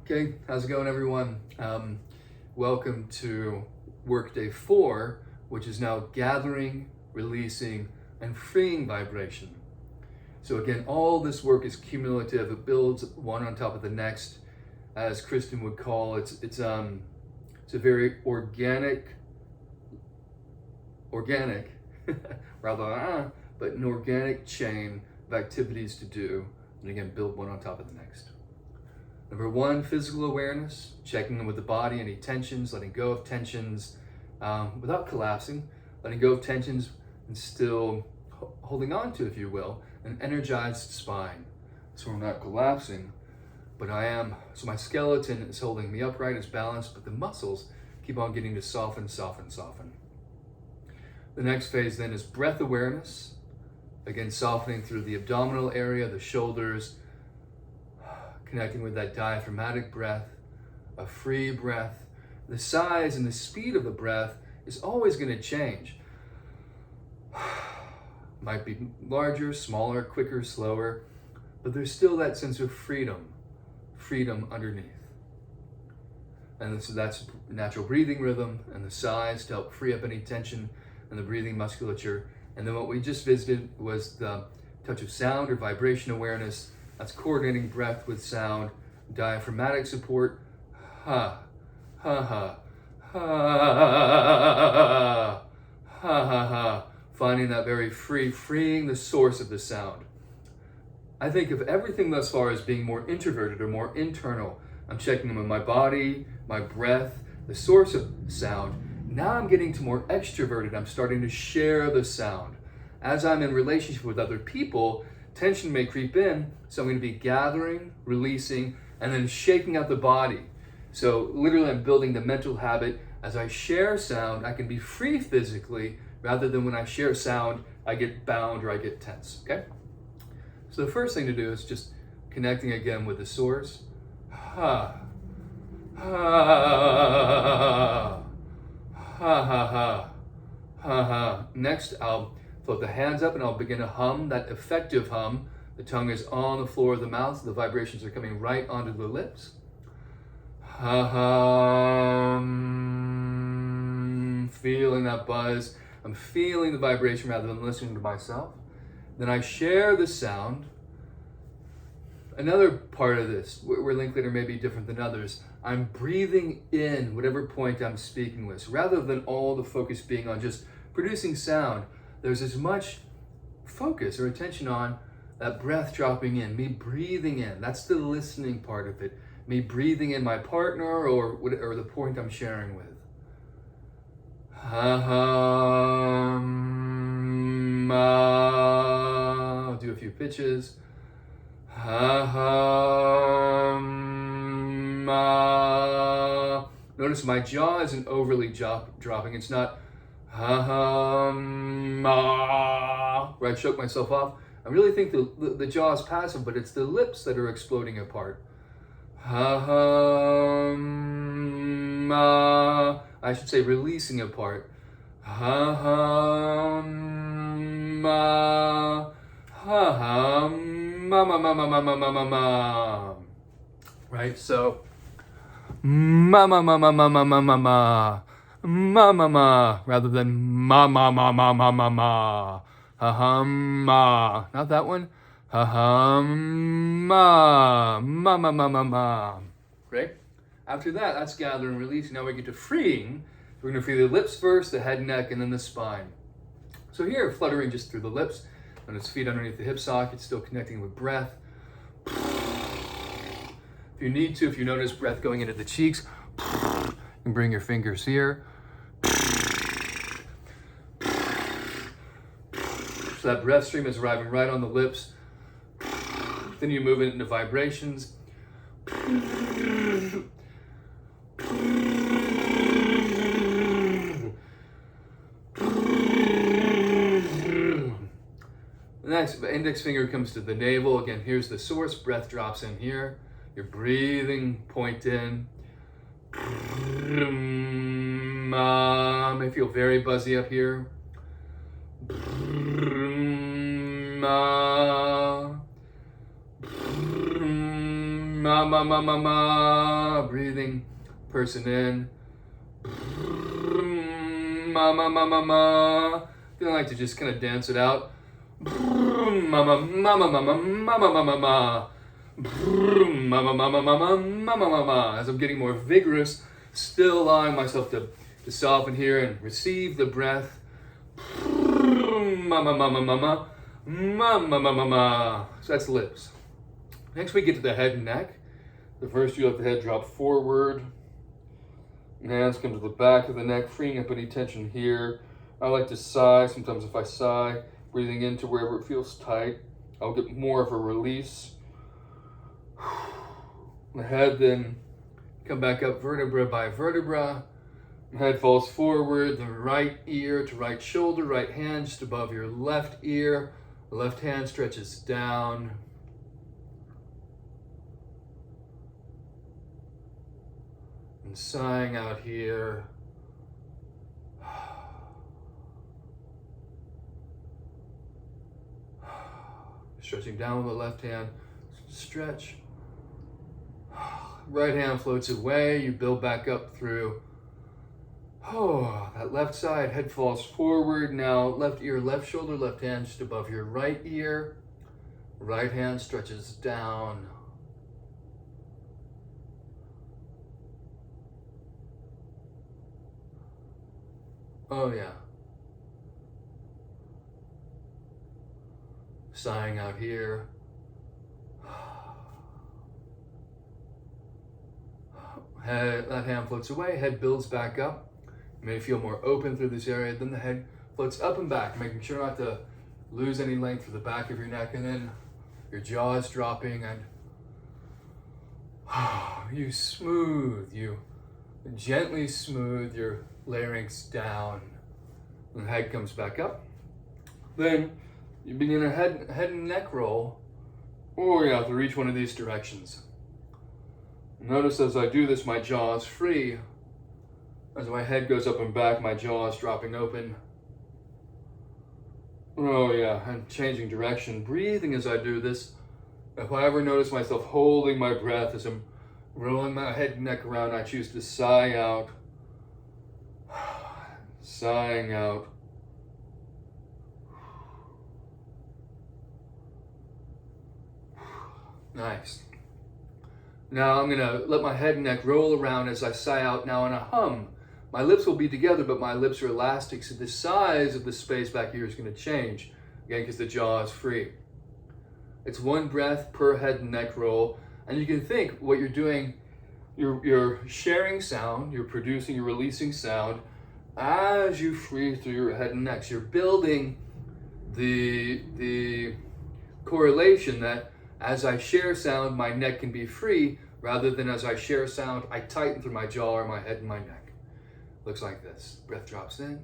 Okay, how's it going, everyone? Welcome to workday 4, which is now gathering, releasing, and freeing vibration. So again, all this work is cumulative. It builds one on top of the next, as Kristen would call it. It's a very organic, rather, but an organic chain of activities to do, and again, build one on top of the next. Number 1, physical awareness, checking in with the body, any tensions, letting go of tensions without collapsing, letting go of tensions and still holding on to, if you will, an energized spine. So we're not collapsing, but so my skeleton is holding me upright, it's balanced, but the muscles keep on getting to soften. The next phase then is breath awareness, again, softening through the abdominal area, the shoulders, connecting with that diaphragmatic breath, a free breath. The size and the speed of the breath is always going to change. Might be larger, smaller, quicker, slower, but there's still that sense of freedom underneath. And so that's natural breathing rhythm and the size to help free up any tension in the breathing musculature. And then what we just visited was the touch of sound or vibration awareness. That's coordinating breath with sound, diaphragmatic support, ha, ha, ha, ha, ha, ha, ha, finding that very freeing the source of the sound. I think of everything thus far as being more introverted or more internal. I'm checking in with my body, my breath, the source of sound. Now I'm getting to more extroverted. I'm starting to share the sound. As I'm in relationship with other people, tension may creep in, so I'm going to be gathering, releasing, and then shaking out the body. So literally I'm building the mental habit. As I share sound, I can be free physically, rather than when I share sound, I get bound or I get tense, okay? So the first thing to do is just connecting again with the source. Ha, ha, ha, ha, ha, ha, ha. Next, I'll float the hands up and I'll begin to hum, that effective hum. The tongue is on the floor of the mouth. The vibrations are coming right onto the lips. Hum. Feeling that buzz. I'm feeling the vibration rather than listening to myself. Then I share the sound. Another part of this, where Linklater may be different than others, I'm breathing in whatever point I'm speaking with. So rather than all the focus being on just producing sound, there's as much focus or attention on that breath dropping in, me breathing in. That's the listening part of it. Me breathing in my partner or the point I'm sharing with. Ha-hum, I'll do a few pitches. Ha-hum, Notice my jaw isn't overly dropping. It's not ha-hum, where I choke myself off. I really think the jaw is passive, but it's the lips that are exploding apart. Ha-hum, I should say releasing apart. Ha-hum, ha-hum, ma. Right? So, ma, rather than ma. Ha-hum, ma. Not that one. Ha-hum, ma. Right? After that, that's gather and release. Now we get to freeing. We're going to free the lips first, the head, neck, and then the spine. So here, fluttering just through the lips. And its feet underneath the hip socket, still connecting with breath. If you need to, if you notice breath going into the cheeks, you can bring your fingers here. So that breath stream is arriving right on the lips. Then you move it into vibrations. The next index finger comes to the navel. Again, here's the source. Breath drops in here. You're breathing, point in. May feel very buzzy up here. Ma ma ma ma ma. Breathing. Person in. Ma ma ma ma ma. Feeling like to just kind of dance it out. Ma ma ma ma ma ma ma ma ma ma ma. Ma ma ma ma ma ma ma ma ma ma. As I'm getting more vigorous, still allowing myself to soften here and receive the breath. Ma ma ma ma ma ma. Ma ma ma ma ma. So that's lips. Next we get to the head and neck. The first you let the head drop forward. Hands come to the back of the neck, freeing up any tension here. I like to sigh. Sometimes if I sigh, breathing into wherever it feels tight, I'll get more of a release. The head then come back up vertebra by vertebra. The head falls forward, the right ear to right shoulder, right hand just above your left ear. The left hand stretches down. And sighing out here. Stretching down with the left hand. Stretch. Right hand floats away. You build back up through. Oh, that left side. Head falls forward. Now left ear, left shoulder, left hand just above your right ear. Right hand stretches down. Oh yeah. Sighing out here. Head, that hand floats away, head builds back up. You may feel more open through this area. Then the head floats up and back, making sure not to lose any length through the back of your neck. And then your jaw is dropping and you gently smooth your larynx down. And the head comes back up. Then you begin a head and neck roll. Oh yeah, through each one of these directions. Notice as I do this, my jaw is free. As my head goes up and back, my jaw is dropping open. Oh yeah, and changing direction, breathing as I do this. If I ever notice myself holding my breath as I'm rolling my head and neck around, I choose to sigh out. Sighing out. Nice. Now I'm gonna let my head and neck roll around as I sigh out now in a hum. My lips will be together, but my lips are elastic, so the size of the space back here is gonna change. Again, because the jaw is free. It's one breath per head and neck roll. And you can think what you're doing, you're sharing sound, you're producing, you're releasing sound as you free through your head and neck. So you're building the correlation that as I share sound, my neck can be free, rather than as I share sound, I tighten through my jaw or my head and my neck. Looks like this. Breath drops in.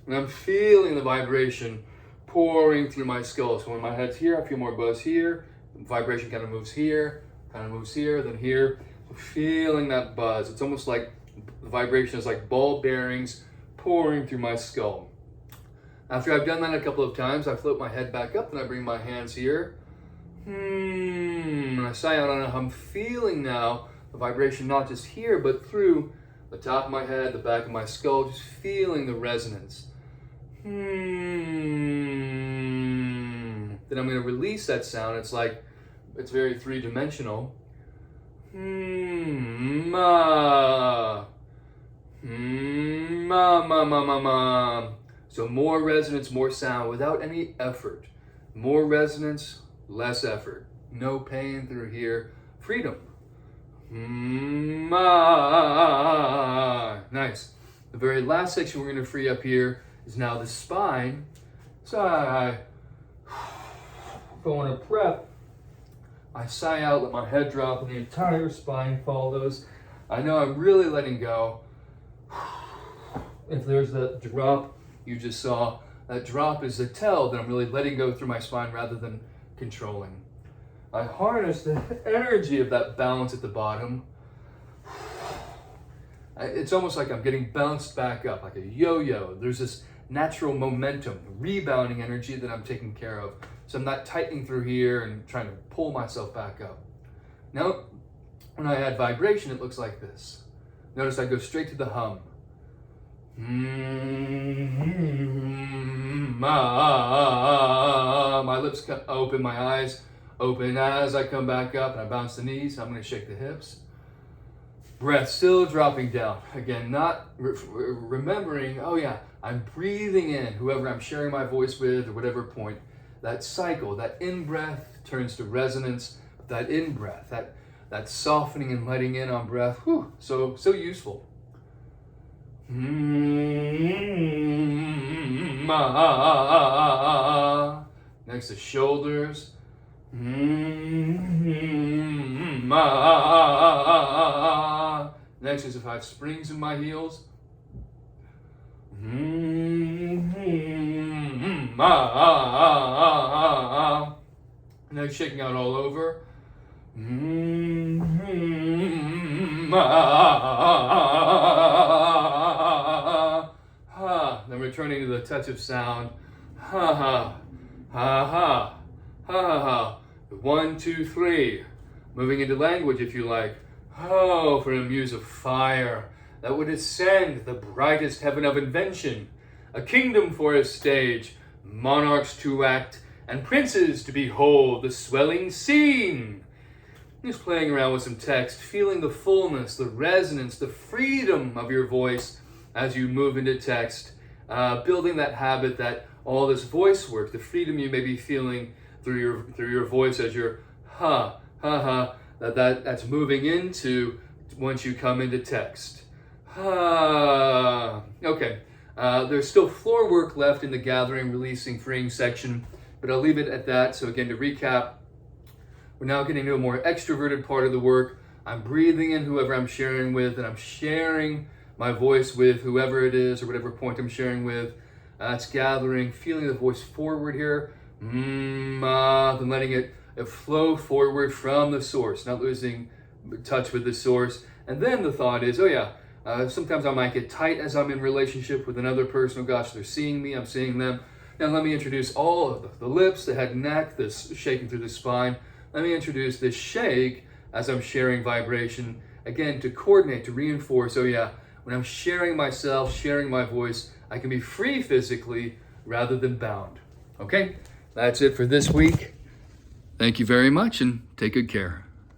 And I'm feeling the vibration pouring through my skull. So when my head's here, I feel more buzz here. The vibration kind of moves here, then here. So feeling that buzz. It's almost like the vibration is like ball bearings pouring through my skull. After I've done that a couple of times, I float my head back up, then I bring my hands here. And I sigh out on a hum, feeling now the vibration not just here, but through the top of my head, the back of my skull, just feeling the resonance. Then I'm going to release that sound. It's like, it's very three-dimensional. Ma. Ma, ma, ma, ma, ma. So more resonance, more sound without any effort. More resonance, less effort. No pain through here. Freedom. Ma. Nice. The very last section we're going to free up here is now the spine. Sigh. phone a breath, I sigh out, let my head drop, and the entire spine follows. I know I'm really letting go. If there's that drop you just saw, that drop is a tell that I'm really letting go through my spine rather than controlling. I harness the energy of that balance at the bottom. It's almost like I'm getting bounced back up, like a yo-yo. There's this natural momentum, rebounding energy that I'm taking care of. So I'm not tightening through here and trying to pull myself back up. Now, when I add vibration, it looks like this. Notice I go straight to the hum. My lips open, my eyes open as I come back up, and I bounce the knees. I'm going to shake the hips. Breath still dropping down. Again, not remembering, oh yeah, I'm breathing in whoever I'm sharing my voice with or whatever point. That cycle, that in-breath turns to resonance. That in-breath, that softening and letting in on breath, whew, so useful. Next to shoulders. Next is if I have springs in my heels. Next, shaking out all over. Then returning to the touch of sound. Ha ha, ha ha, ha ha. 1, 2, 3. Moving into language, if you like. Oh, for a muse of fire that would ascend the brightest heaven of invention, a kingdom for a stage, monarchs to act, and princes to behold the swelling scene. Just playing around with some text, feeling the fullness, the resonance, the freedom of your voice as you move into text, building that habit that all this voice work, the freedom you may be feeling through your voice as you're that's moving into once you come into text. Okay, there's still floor work left in the gathering, releasing, freeing section, but I'll leave it at that. So again, to recap, we're now getting to a more extroverted part of the work. I'm breathing in whoever I'm sharing with, and I'm sharing my voice with whoever it is or whatever point I'm sharing with. It's gathering, feeling the voice forward here, then letting it flow forward from the source, not losing touch with the source. And then the thought is, oh yeah, sometimes I might get tight as I'm in relationship with another person. Oh gosh, they're seeing me, I'm seeing them. Now let me introduce all of the lips, the head and neck, this shaking through the spine. Let me introduce this shake as I'm sharing vibration. Again, to coordinate, to reinforce, oh yeah, when I'm sharing myself, sharing my voice, I can be free physically rather than bound. Okay, that's it for this week. Thank you very much and take good care.